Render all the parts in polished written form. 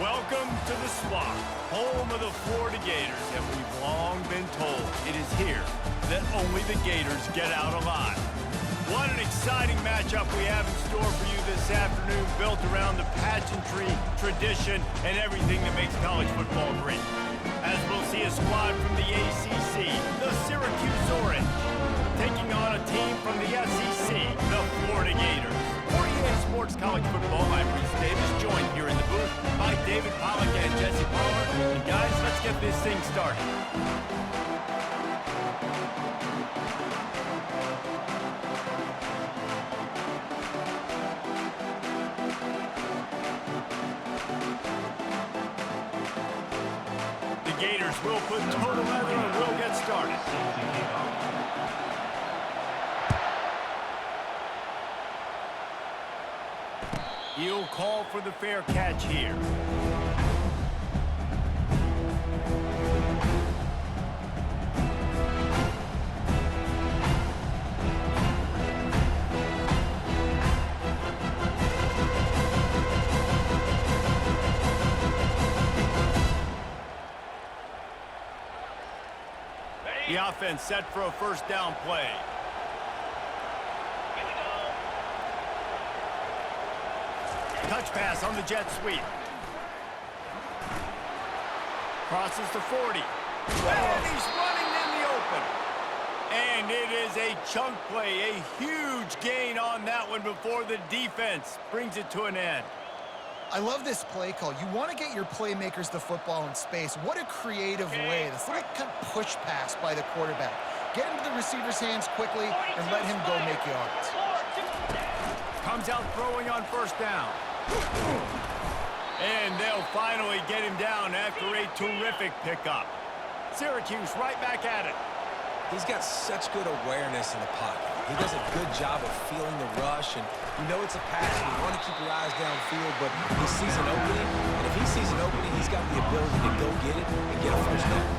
Welcome to the Swamp, home of the Florida Gators, and we've long been told it is here that only the Gators get out alive. What an exciting matchup we have in store for you this afternoon, built around the pageantry, tradition, and everything that makes college football great. As we'll see a squad from the ACC, the Syracuse Orange, taking on a team from the SEC, the Florida Gators. 48 Sports College Football, I'm Reese Davis, joined here in the booth by David Pollack and Jesse Palmer. And guys, let's get this thing started. The Gators will put total leather and we'll get started. He'll call for the fair catch here. The offense set for a first down play. Touch pass on the jet sweep. Crosses to 40. And he's running in the open. And it is a chunk play, a huge gain on that one before the defense brings it to an end. I love this play call. You want to get your playmakers the football in space. What a creative way. This little kind of push pass by the quarterback. Get into the receiver's hands quickly and let him go make yards. Comes out throwing on first down. And they'll finally get him down after a terrific pickup. Syracuse right back at it. He's got such good awareness in the pocket. He does a good job of feeling the rush, and you know it's a pass, and you want to keep your eyes downfield, but he sees an opening, and if he sees an opening, he's got the ability to go get it and get a first down.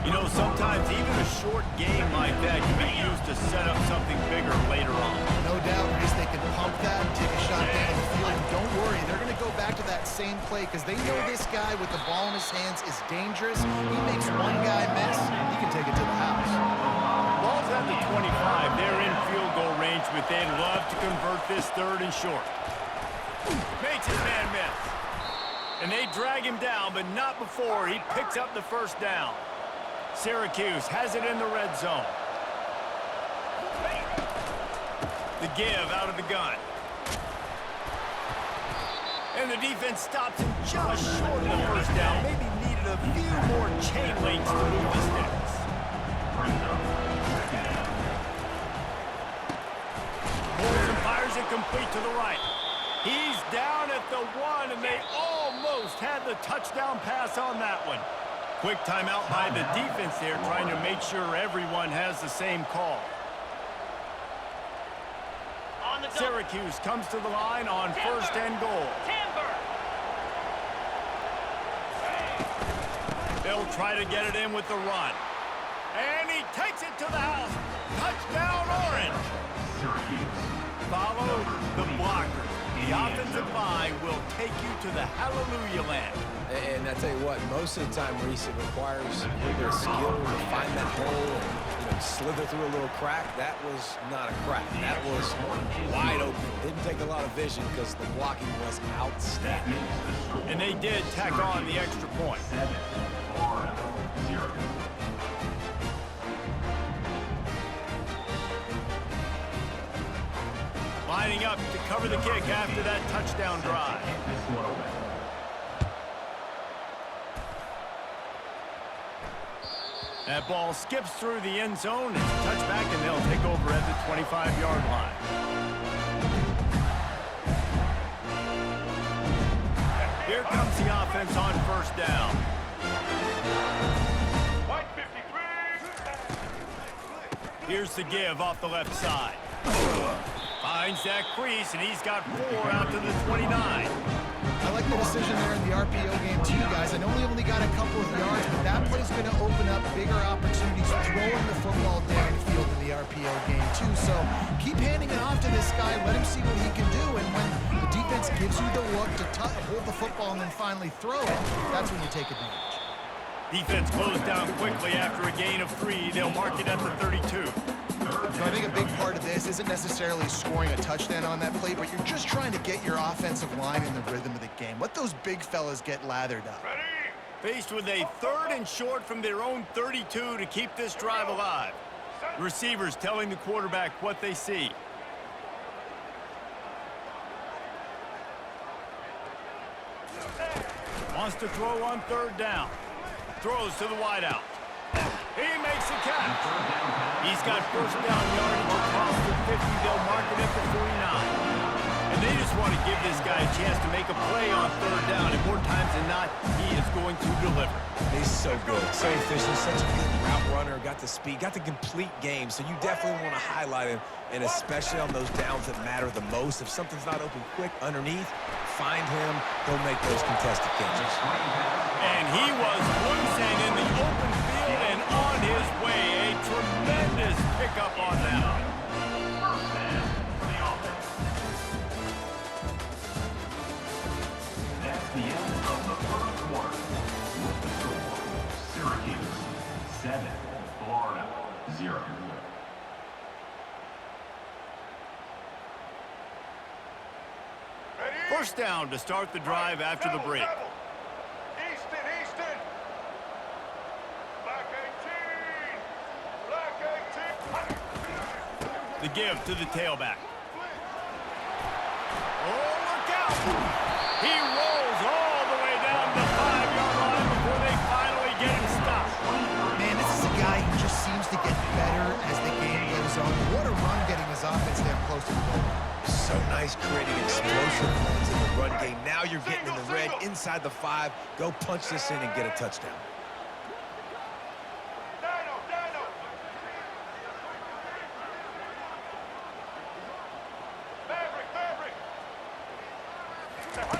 You know, sometimes even a short game like that can be used to set up something bigger later on. No doubt, Reese, they can pump that and take a shot down the field. And don't worry, they're going to go back to that same play because they know this guy with the ball in his hands is dangerous. He makes one guy miss, he can take it to the house. Ball's at the 25. They're in field goal range, but they'd love to convert this third and short. Makes his man miss. And they drag him down, but not before he picks up the first down. Syracuse has it in the red zone. The give out of the gun. And the defense stops him just short of the first down. Maybe needed a few more chain links to move the sticks. Pulls and fires it complete to the right. He's down at the 1, and they almost had the touchdown pass on that one. Quick timeout by the defense there, trying to make sure everyone has the same call. Syracuse comes to the line on first and goal. They'll try to get it in with the run. And he takes it to the house. Touchdown, Orange. Follow the blockers. The offensive line will take you to the hallelujah land. And I tell you what, most of the time, Reese, it requires a little bit of skill to find that hole and slither through a little crack. That was not a crack. That was wide open. Didn't take a lot of vision because the blocking was outstanding. And they did tack on the extra point. Lining up to cover the kick after that touchdown drive. That ball skips through the end zone. It's a touchback, and they'll take over at the 25-yard line. Here comes the offense on first down. Here's the give off the left side. Finds that crease, and he's got 4 out to the 29. I like the decision there in the RPO game too, guys. I know we only got a couple of yards, but that play's going to open up bigger opportunities throwing the football downfield in the RPO game too. So keep handing it off to this guy. Let him see what he can do. And when the defense gives you the look to hold the football and then finally throw it, that's when you take advantage. Defense closed down quickly after a gain of 3. They'll mark it at the 32. So I think a big part of this isn't necessarily scoring a touchdown on that play, but you're just trying to get your offensive line in the rhythm of the game. Let those big fellas get lathered up. Faced with a 3rd and short from their own 32 to keep this drive alive. The receivers telling the quarterback what they see. Wants to throw on 3rd down. Throws to the wideout. He makes a catch. He's got first down yardage across the 50. They'll mark it at the 49. And they just want to give this guy a chance to make a play on 3rd down. And more times than not, he is going to deliver. He's so good, so efficient, such a good route runner, got the speed, got the complete game. So you definitely want to highlight him, and especially on those downs that matter the most. If something's not open quick underneath, find him, he'll make those contested catches. And he was loose and in the open field and on his way. A tremendous pickup on that. That's the end of the first quarter. With the score, Syracuse 7, Florida 0. First down to start the drive after the break. Easton. Black 18. The give to the tailback. Oh, look out! He rolls all the way down the 5-yard line before they finally get him stopped. Man, this is a guy who just seems to get better as the game goes on. What a run getting his offense down close to the goal. So nice creating explosive runs in the run game. Now you're getting in the red inside the 5. Go punch this in and get a touchdown.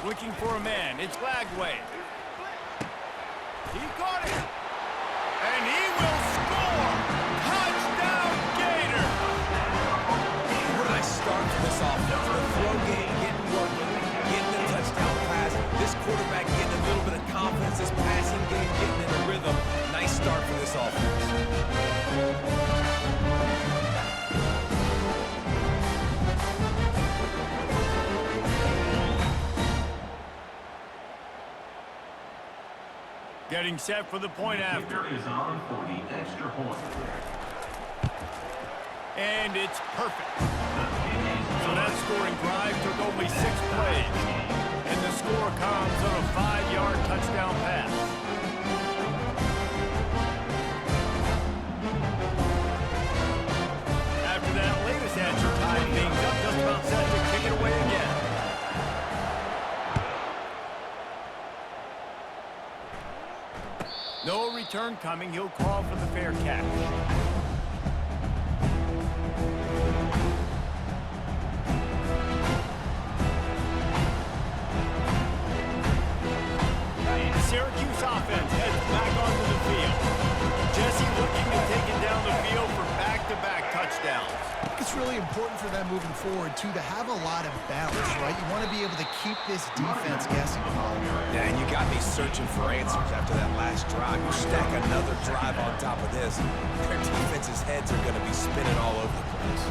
Looking for a man. It's Lagway. He caught it. And he will score. Touchdown, Gator. What a nice start for this offense. The throw game getting working, getting the touchdown pass. This quarterback getting a little bit of confidence. This passing game getting in a rhythm. Nice start for this offense. Getting set for the point after. Is on for the extra point. And it's perfect. So that scoring drive took only 6 plays. And the score comes on a 5-yard touchdown pass. After that latest answer tied things up, just about set to kick it away again. No return coming. He'll call for the fair catch. The Syracuse offense heads back onto the field. Jesse looking to take it down the field for back-to-back touchdowns. It's really important for them moving forward, too, to have a lot of balance, right? You want to be able to keep this defense guessing. Yeah, and you got me searching for answers after that last drive. You stack another drive on top of this, their defense's heads are going to be spinning all over the place.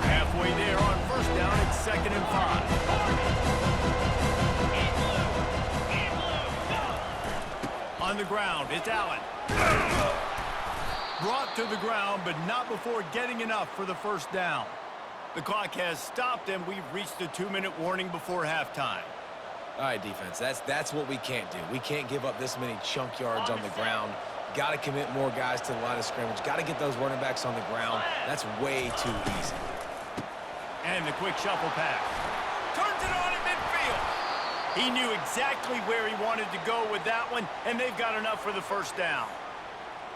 Halfway there on first down, it's 2nd and 5. On the ground, it's Allen. Brought to the ground, but not before getting enough for the first down. The clock has stopped, and we've reached the 2-minute warning before halftime. All right, defense, that's what we can't do. We can't give up this many chunk yards on the ground. Got to commit more guys to the line of scrimmage. Got to get those running backs on the ground. That's way too easy. And the quick shuffle pass. Turns it on in midfield. He knew exactly where he wanted to go with that one, and they've got enough for the first down.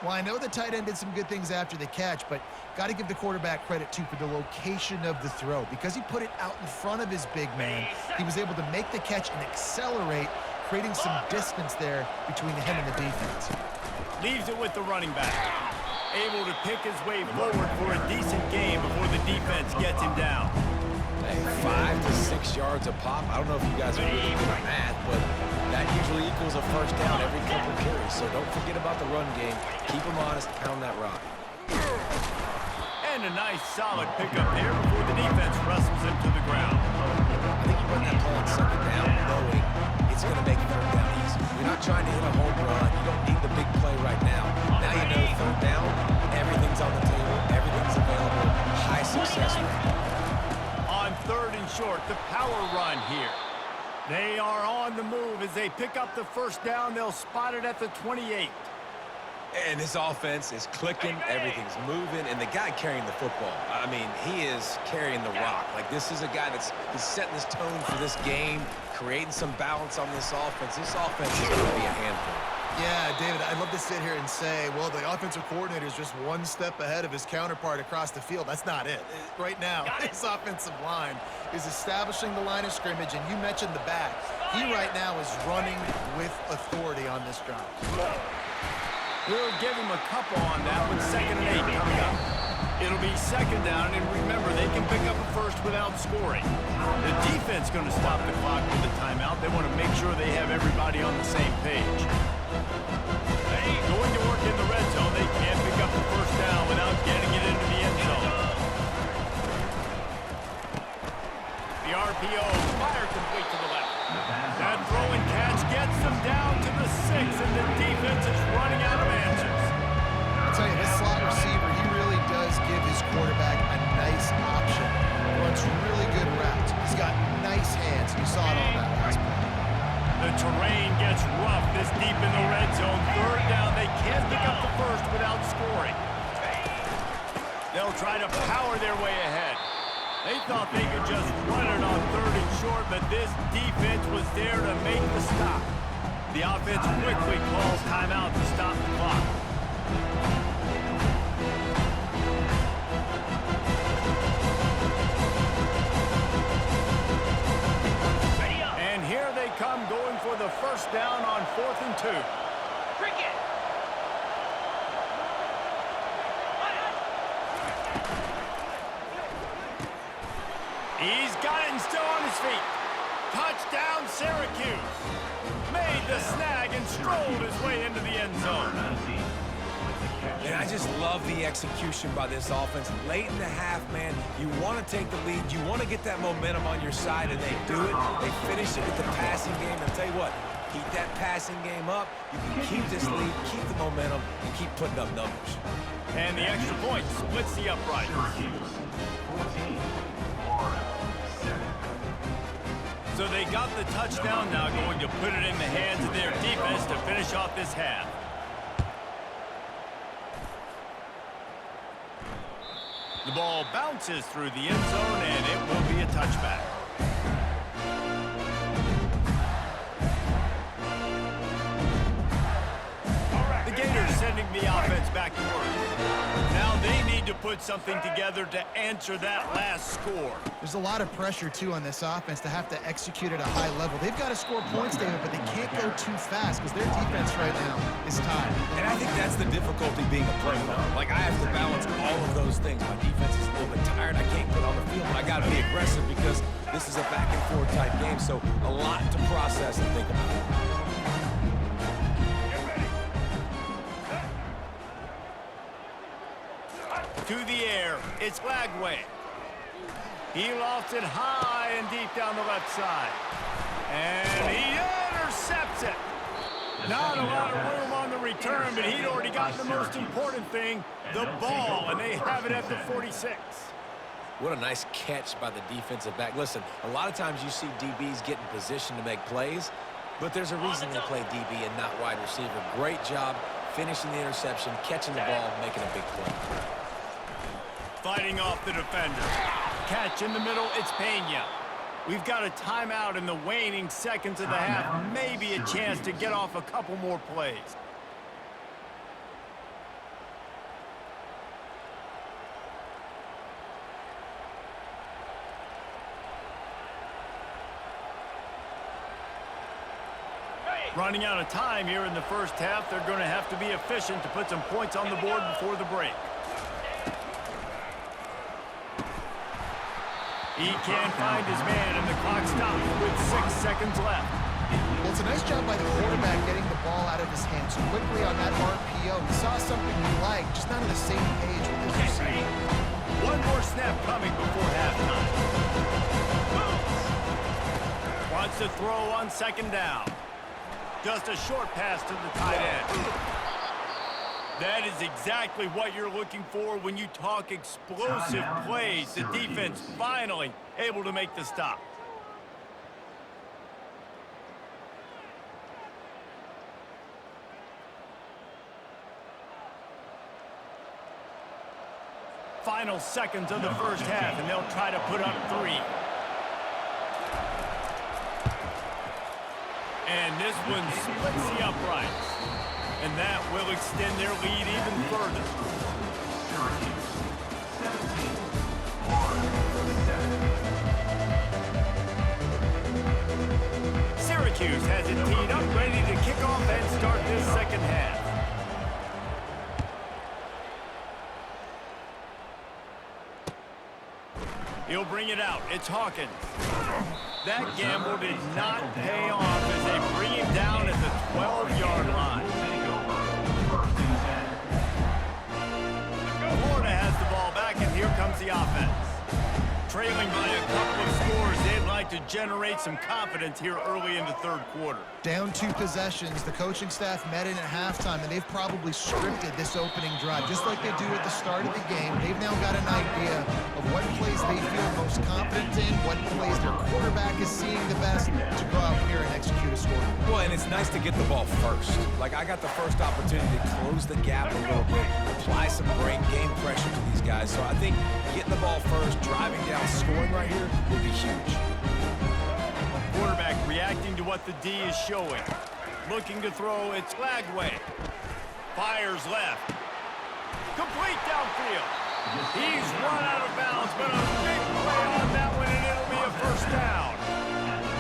Well, I know the tight end did some good things after the catch, but got to give the quarterback credit, too, for the location of the throw. Because he put it out in front of his big man, he was able to make the catch and accelerate, creating some distance there between him and the defense. Leaves it with the running back. Able to pick his way forward for a decent game before the defense gets him down. Hey, 5 to 6 yards a pop. I don't know if you guys are really good at math, but that usually equals a first down every couple carries. So don't forget about the run game. Keep them honest, pound that rock. And a nice solid pickup there before the defense wrestles him to the ground. I think you run that ball on second down knowing it's going to make third down easy. You're not trying to hit a home run. You don't need the big play right now. Now you know third down, everything's on the table, everything's available, high success rate. On third and short, the power run here. They are on the move as they pick up the first down. They'll spot it at the 28. And this offense is clicking, everything's moving, and the guy carrying the football, I mean, he is carrying the rock. Like, this is a guy he's setting this tone for this game, creating some balance on this offense. This offense is going to be a handful. Yeah, David, I'd love to sit here and say, well, the offensive coordinator is just one step ahead of his counterpart across the field. That's not it. Right now, his offensive line is establishing the line of scrimmage, and you mentioned the back. He right now is running with authority on this drive. We'll give him a couple on that with 2nd and 8 coming up. It'll be second down, and remember, they can pick up a first without scoring. The defense going to stop the clock with a timeout. They want to make sure they have everybody on the same page. Going to work in the red zone, they can't pick up the first down without getting it into the end zone. The RPO, fire complete to the left. That throw and catch gets them down to the 6, and the defense is running out of answers. I'll tell you, this slot receiver, he really does give his quarterback a nice option. Runs really good routes. He's got nice hands. You saw it on that last play. The terrain gets rough this deep in the red zone. Third down, they can't pick up the first without scoring. They'll try to power their way ahead. They thought they could just run it on third and short, but this defense was there to make the stop. The offense quickly calls timeout to stop the clock. And here they come going for the first down on 4th and 2. Cricket. He's got it and still on his feet. Touchdown, Syracuse. Made the snag and strolled his way into the end zone. And I just love the execution by this offense. Late in the half, man, you want to take the lead. You want to get that momentum on your side, and they do it. They finish it with the passing game. And I'll tell you what, keep that passing game up. You can keep this lead, keep the momentum, and keep putting up numbers. And the extra point splits the upright. Syracuse 14, Florida 7. So they got the touchdown, now going to put it in the hands of their defense to finish off this half. The ball bounces through the end zone, and it will be a touchback. The Gators sending the offense back to work. Now they need to put something together to answer that last score. There's a lot of pressure, too, on this offense to have to execute at a high level. They've got to score points, David, but they can't go too fast because their defense right now is tied. And I think that's the difficulty being a playmaker. Like, I have to balance all of those things. My defense is a little bit tired. I can't put on the field, but I got to be aggressive because this is a back-and-forth type game, so a lot to process and think about. To the air, it's Lagway. He lofts it high and deep down the left side. And he intercepts it. Not a lot of room on the return, but he'd already got the most important thing, the ball, and they have it at the 46. What a nice catch by the defensive back. Listen, a lot of times you see DBs get in position to make plays, but there's a reason they play DB and not wide receiver. Great job finishing the interception, catching the ball, making a big play. Fighting off the defender. Catch in the middle, it's Pena. We've got a timeout in the waning seconds of the half. Maybe a chance to get off a couple more plays. Running out of time here in the first half, they're going to have to be efficient to put some points on the board before the break. He can't find his man, and the clock stops with 6 seconds left. Well, it's a nice job by the quarterback getting the ball out of his hands quickly on that RPO. He saw something he liked, just not on the same page with his receiver. One more snap coming before halftime. Wants to throw on second down. Just a short pass to the tight end. That is exactly what you're looking for when you talk explosive plays. The defense finally able to make the stop. Final seconds of the first half, and they'll try to put up 3. And this one splits the uprights. And that will extend their lead even further. Syracuse 17, Florida 7. Syracuse has it teed up, ready to kick off and start this second half. He'll bring it out. It's Hawkins. That gamble did not pay off as they bring him down at the 12-yard line. Florida has the ball back, and here comes the offense. Trailing by a couple of scores, they'd like to generate some confidence here early in the third quarter. Down 2 possessions, the coaching staff met in at halftime, and they've probably scripted this opening drive, just like they do at the start of the game. They've now got an idea of what plays they feel most confident in, what plays their quarterback is seeing the best to go out here and execute a score. Well, and it's nice to get the ball first. Like, I got the first opportunity to close the gap a little bit, apply some game pressure to these guys. So I think getting the ball first, driving down, scoring right here would be huge. Quarterback reacting to what the D is showing. Looking to throw, it's Lagway. Fires left. Complete downfield. He's run out of bounds, but a big play on that one, and it'll be a first down.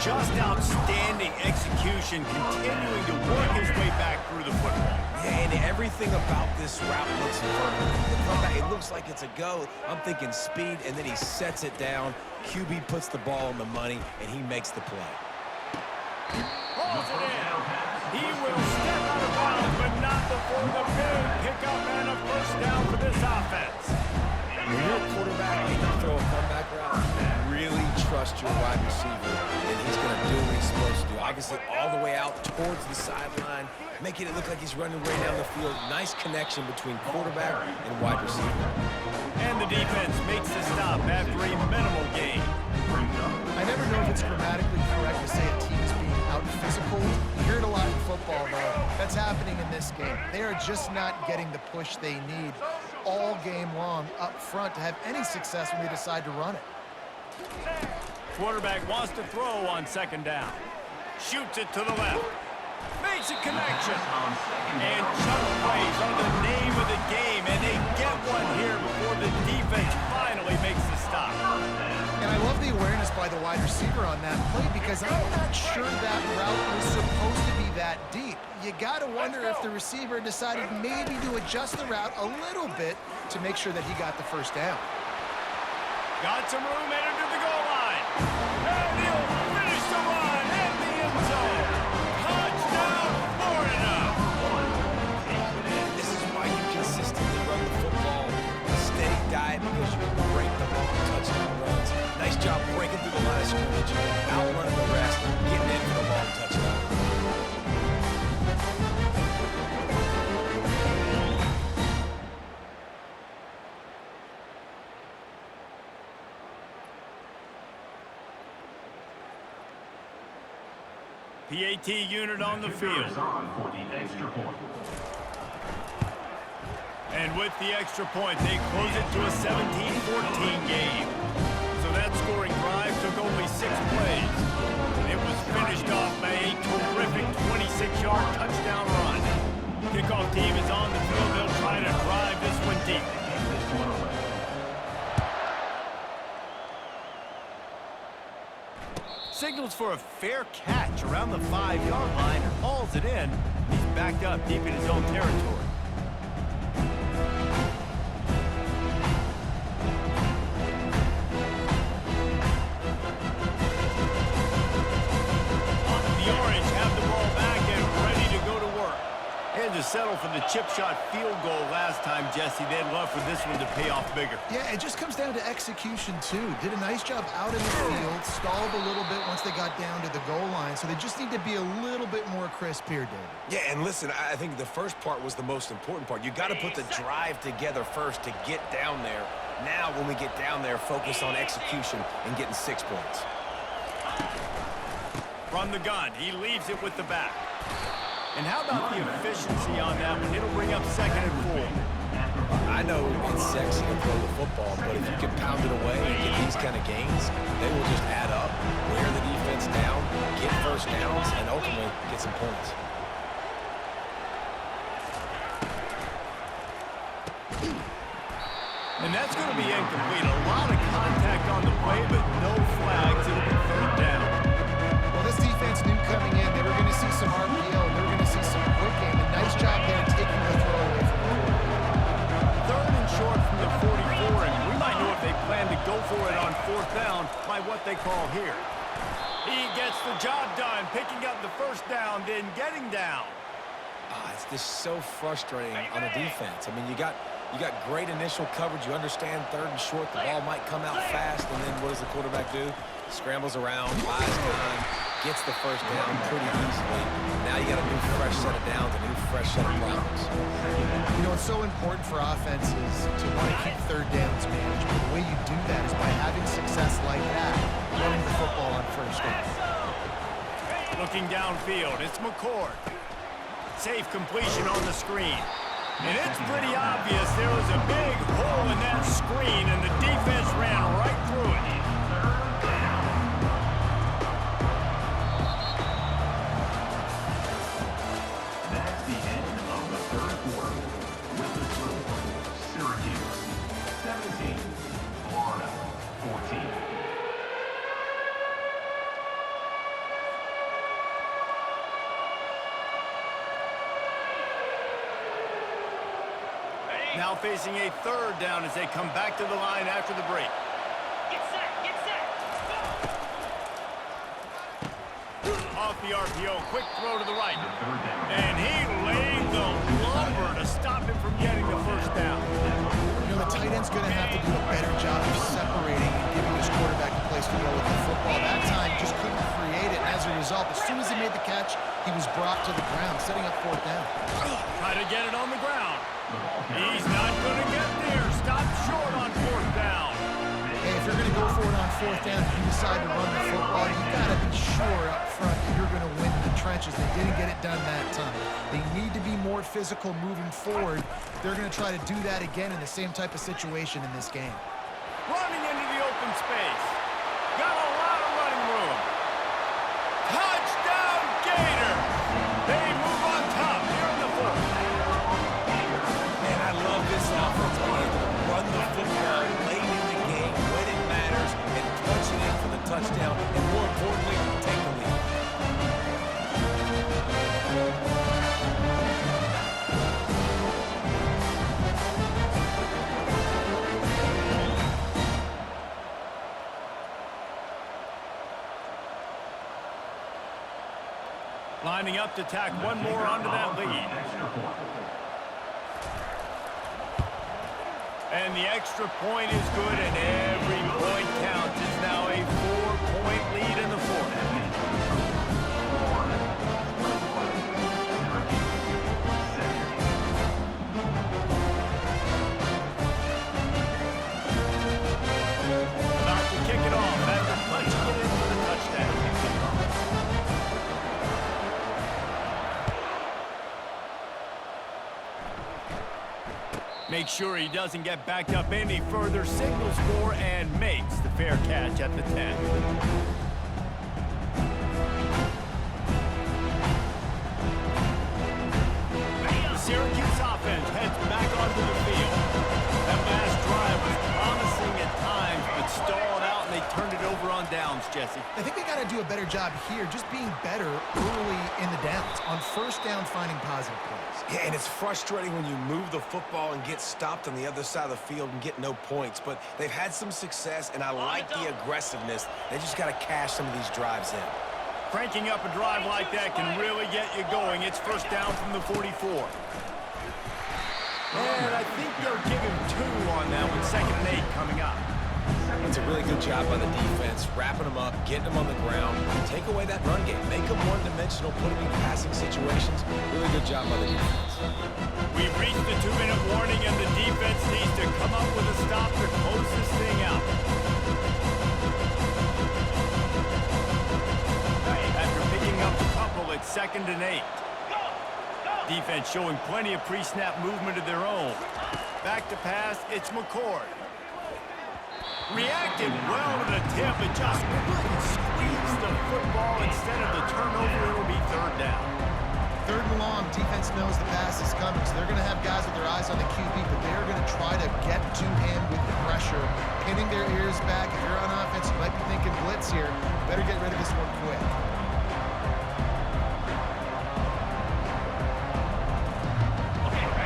Just outstanding execution, continuing to work his way back through the football. Yeah, and everything about this route looks perfect. The comeback, it looks like it's a go. I'm thinking speed, and then he sets it down. QB puts the ball on the money, and he makes the play. Holds it in. He will step out of bounds, but not before the big pickup and a first down for this offense. When you're a quarterback and you throw a comeback route, really trust your wide receiver, and he's going to do what he's supposed to do. Obviously, all the way out towards the sideline, making it look like he's running way down the field. Nice connection between quarterback and wide receiver. And the defense makes the stop after a minimal gain. I never know if it's grammatically correct to say a team is being out-physical. You hear it a lot in football, though. That's happening in this game. They are just not getting the push they need all game long up front to have any success when they decide to run it. Quarterback wants to throw on second down. Shoots it to the left. Makes a connection. And chunk plays are the name of the game, and they get one here before the defense finally makes the stop. And I love the awareness by the wide receiver on that play because I'm not sure that route was supposed to be that deep. You got to wonder if the receiver decided maybe to adjust the route a little bit to make sure that he got the first down. Got some room headed to the goal line. And he'll finish the run in the end zone. Touchdown, Florida. This is why you consistently run the football, a steady diet, because you can break the long touchdown runs. Nice job breaking through the line of scrimmage, outrunning the rest, getting in for the long touchdown. PAT unit on the field. And with the extra point, they close it to a 17-14 game. So that scoring drive took only 6 plays. It was finished off by a terrific 26-yard touchdown run. Kickoff team is on the field. They'll try to drive this one deep. Signals for a fair catch around the 5-yard line and hauls fouls it in. He's backed up deep in his own territory. To settle for the chip shot field goal last time, Jesse. They'd love for this one to pay off bigger. Yeah, it just comes down to execution, too. Did a nice job out in the field, stalled a little bit once they got down to the goal line, so they just need to be a little bit more crisp here, David. Yeah, and listen, I think the first part was the most important part. You got to put the drive together first to get down there. Now, when we get down there, focus on execution and getting 6 points. From the gun, he leaves it with the back. And how about the efficiency on that one? It'll bring up 2nd and 4. I know it's sexy to throw the football, but if you can pound it away and get these kind of gains, they will just add up, wear the defense down, get first downs, and ultimately get some points. And that's going to be incomplete. A lot of contact on the play, but no flags. It'll be 3rd down. Well, this defense knew coming in they were going to see some RPO. They were going to see some quick game. A nice job there taking the throw away from the quarterback. 3rd and short from the 44, and we might know if they plan to go for it on 4th down by what they call here. He gets the job done, picking up the 1st down, then getting down. It's just so frustrating on a defense. I mean, you got great initial coverage. You understand 3rd and short, the ball might come out fast, and then what does the quarterback do? Scrambles around, buys time, gets the 1st down pretty easily. Now you got a new fresh set of downs, a new fresh set of problems. You know, it's so important for offenses to want to keep 3rd downs managed. But the way you do that is by having success like that, running the football on 1st down. Looking downfield, it's McCord. Safe completion on the screen. And it's pretty obvious there was a big hole in that screen, and the defense ran right through it. That's the end of the 3rd quarter. With the score, Syracuse 17, Florida 14. Now facing a 3rd down as they come back to the line after the break. Get set, get set. Off the RPO, quick throw to the right. And he laid the lumber to stop him from getting the 1st down. You know, the tight end's going to have to do a better job of separating and giving his quarterback a place to go with the football. That time just couldn't create it, and as a result, as soon as he made the catch, he was brought to the ground, setting up 4th down. Try to get it on the ground. He's not going to get there. Stop short on 4th down. Hey, if you're going to go for it on 4th down, if you decide to run the football, you got to be sure up front that you're going to win the trenches. They didn't get it done that time. They need to be more physical moving forward. They're going to try to do that again in the same type of situation in this game. Running into the open space. Got a lot of running room. Touchdown, Gator. They move on top here in the 4th. Man, I love this offense being able to run the football late in the game when it matters and punch it in for the touchdown, and more importantly, take the lead. Lining up to tack one more onto that lead. And the extra point is good, and every point counts. It's now a 4-point lead in the 4th. About to kick it off after punching it in for the touchdown. Makes sure he doesn't get backed up any further, signals for and makes the fair catch at the 10. The Syracuse offense heads back onto the field. That last drive was promising at times, but stalled out and they turned it over on downs, Jesse. I think they got to do a better job here, just being better early in the downs, on first down finding positive plays. Yeah, and it's frustrating when you move the football and get stopped on the other side of the field and get no points. But they've had some success, and I like the aggressiveness. They just got to cash some of these drives in. Cranking up a drive like that can really get you going. It's first down from the 44. And I think they'll give him 2 on that one. 2nd and 8 coming up. It's a really good job by the defense, wrapping them up, getting them on the ground. Take away that run game. Make them one-dimensional, put them in passing situations. Really good job by the defense. We've reached the 2-minute warning, and the defense needs to come up with a stop to close this thing out. After picking up a couple, it's 2nd and 8. Defense showing plenty of pre-snap movement of their own. Back to pass, it's McCord. Reacted well to the tip, but just couldn't squeeze the football. Instead of the turnover, it'll be 3rd down. 3rd and long, defense knows the pass is coming, so they're going to have guys with their eyes on the QB, but they're going to try to get to him with pressure, pinning their ears back. If you're on offense, you might be thinking blitz here. Better get rid of this one quick.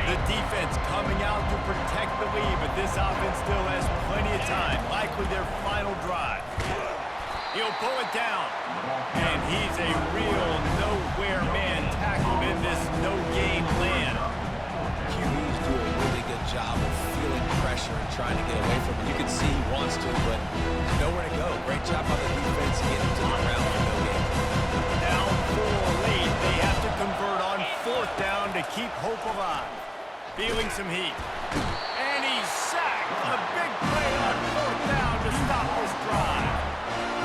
The defense coming out to protect the lead, but this offense still has plenty of time. Likely their final drive. He'll pull it down. And he's a real nowhere man tackled in this no-game land. QBs do a really good job of feeling pressure and trying to get away from it. You can see he wants to, but there's nowhere to go. Great job by the defense to get him to the ground for no gain. Down 4 late. They have to convert on 4th down to keep hope alive. Feeling some heat. And he's sacked. A big play on 4th down to stop this drive.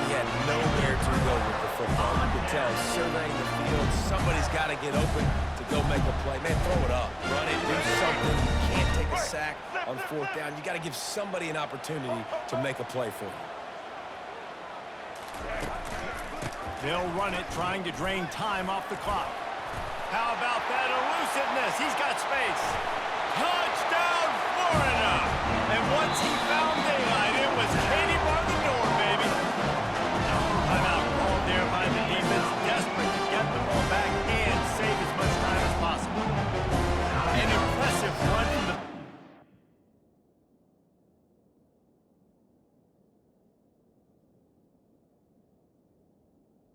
He had nowhere to go with the football. You could tell, surveying the field, somebody's got to get open to go make a play. Man, throw it up. Run it, do something. You can't take a sack on 4th down. You got to give somebody an opportunity to make a play for you. They'll run it, trying to drain time off the clock. How about that elusiveness? He's got space. Touchdown, Florida!